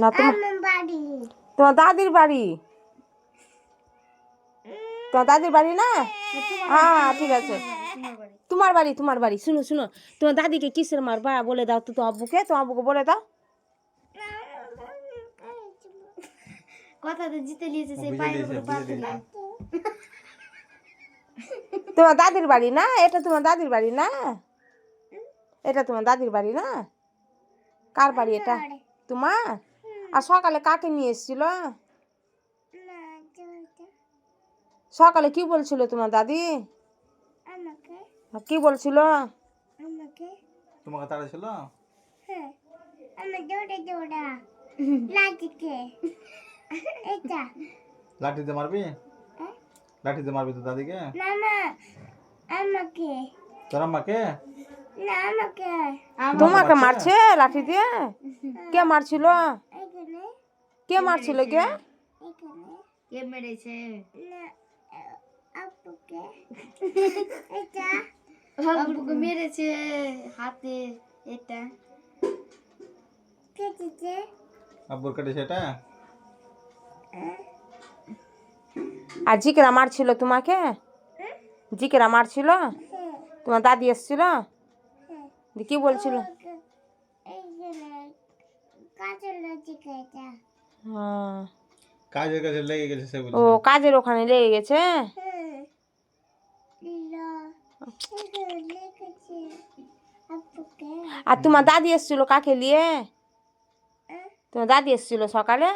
না তোমার দাদির বাড়ি, তোমার দাদির বাড়ি না? হ্যাঁ ঠিক আছে, তোমার বাড়ি, তোমার বাড়ি। শুনো শুনো, তোমার দাদিকে কিসের মারবা বলে দাও তো, তোমার আব্বুকে বলে দাও। কথাতে জিতে নিয়েছে, সেই পায়ের উপরে পা তুলে। তোমার দাদির বাড়ি না এটা? তোমার দাদির বাড়ি না এটা? তোমার দাদির বাড়ি না? কার বাড়ি এটা? তোমার? আর সকালে কাকে নিয়ে এসেছিল? সকালে কি বলছিল তোমার দাদি? কি বলছিল? তোমাকে তাড়াছিল? লাঠিতে মারবি? লাঠিতে মারবি তো দাদিকে? তোর আম্মাকে? তোমাকে মারছে লাঠি দিয়ে? কে মারছিল? কে মারছিল কে? কে মেরেছে? আব্বুকে মেরেছে হাতে। এটা আব্বুর কেটেছে এটা? আর জিকেরা মারছিল তোমাকে? জিকেরা মারছিল? তোমার দাদি এসেছিল? কি বলছিল? হ্যাঁ, কাজের কাছে লেগে গেছে সে ও বলছে। কাজের ওখানে লেগে গেছে। আর তোমার দাদি এসেছিল কাকে নিয়ে? তোমার দাদি এসেছিল সকালে?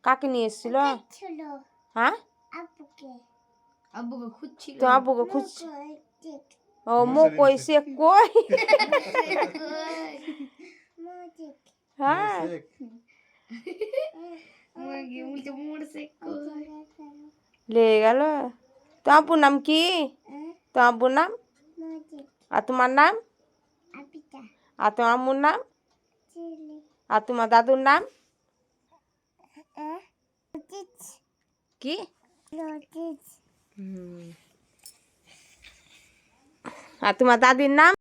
কাকে নিয়ে এসেছিল? হ্যাঁ, আব্বুকে খুঁজছিল। তোমার আব্বুকে খুঁজছে। ও মো কই সে কই? হ্যাঁ, উল্টে মরছে। লেগে গেল। তোমার আব্বুর নাম কি? তোমার আব্বুর নাম? আর তোমার নাম? আর তোমার আম্মুর নাম? আর তোমার দাদুর নাম কি? আর তোমার দাদির নাম?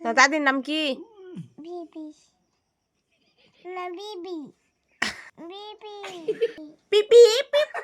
তোমার দাদির নাম কি? পিপি পিপি।